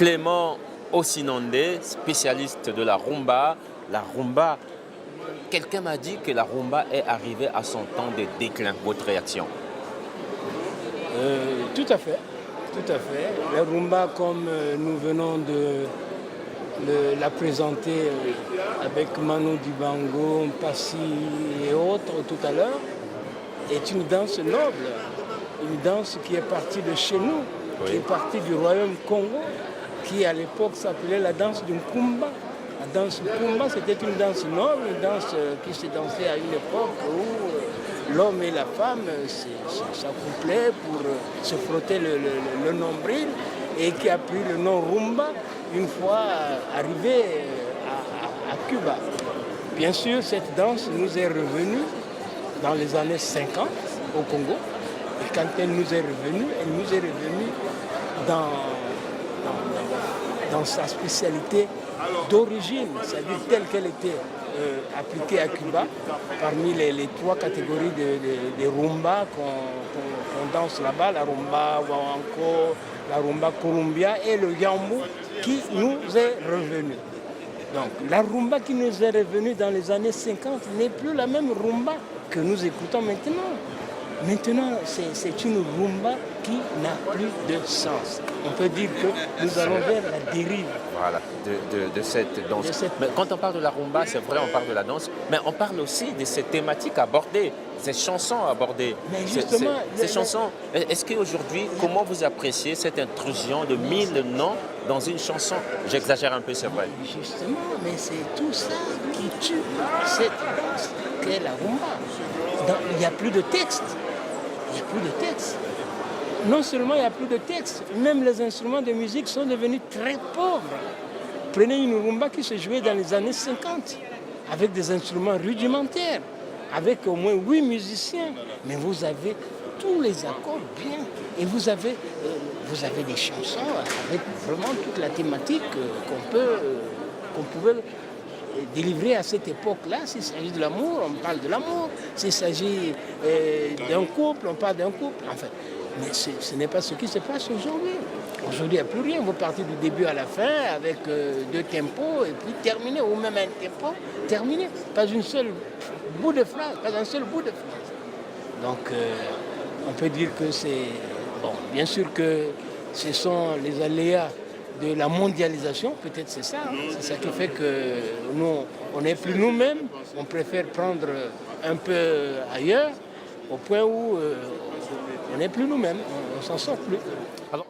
Clément Ossinandé, spécialiste de la rumba. La rumba, quelqu'un m'a dit que la rumba est arrivée à son temps de déclin. Votre réaction? Tout à fait, tout à fait. La rumba, comme nous venons de la présenter avec Manu Dibango, Passy et autres tout à l'heure, est une danse noble, une danse qui est partie de chez nous, qui est partie du royaume Congo, qui à l'époque s'appelait la danse du Kumba. La danse du Kumba, c'était une danse noble, une danse qui se dansait à une époque où l'homme et la femme s'accouplaient pour se frotter le nombril et qui a pris le nom rumba une fois arrivé à Cuba. Bien sûr, cette danse nous est revenue dans les années 50 au Congo. Et quand elle nous est revenue dans sa spécialité d'origine, c'est-à-dire telle qu'elle était appliquée à Cuba, parmi les trois catégories de rumba qu'on danse là-bas, la rumba Wawanko, la rumba Kurumbia et le Yambu qui nous est revenu. Donc la rumba qui nous est revenue dans les années 50 n'est plus la même rumba que nous écoutons maintenant. Maintenant, c'est une rumba qui n'a plus de sens. On peut dire que nous allons vers la dérive. Voilà, de cette danse. Mais quand on parle de la rumba, c'est vrai, on parle de la danse, mais on parle aussi de ces thématiques abordées, ces chansons abordées. Mais justement, ces chansons, est-ce qu'aujourd'hui, comment vous appréciez cette intrusion de 1000 noms dans une chanson? J'exagère un peu, c'est vrai. Justement, mais c'est tout ça qui tue cette danse qu'est la rumba. Il n'y a plus de texte. Il n'y a plus de texte. Non seulement il n'y a plus de texte, même les instruments de musique sont devenus très pauvres. Prenez une rumba qui se jouait dans les années 50, avec des instruments rudimentaires, avec au moins 8 musiciens. Mais vous avez tous les accords bien. Et vous avez des chansons avec vraiment toute la thématique qu'on pouvait délivrer à cette époque-là. S'il s'agit de l'amour, on parle de l'amour. S'il s'agit d'un couple, on parle d'un couple. Enfin, mais ce n'est pas ce qui se passe aujourd'hui. Aujourd'hui, il n'y a plus rien. Vous partez du début à la fin avec deux tempos et puis terminé, ou même un tempo, terminé. Pas une seule bout de phrase, pas un seul bout de phrase. Donc, on peut dire que c'est... Bon, bien sûr que ce sont les aléas de la mondialisation, peut-être c'est ça. Hein. C'est ça qui fait que nous, on n'est plus nous-mêmes. On préfère prendre un peu ailleurs, au point où on n'est plus nous-mêmes. On s'en sort plus. Alors,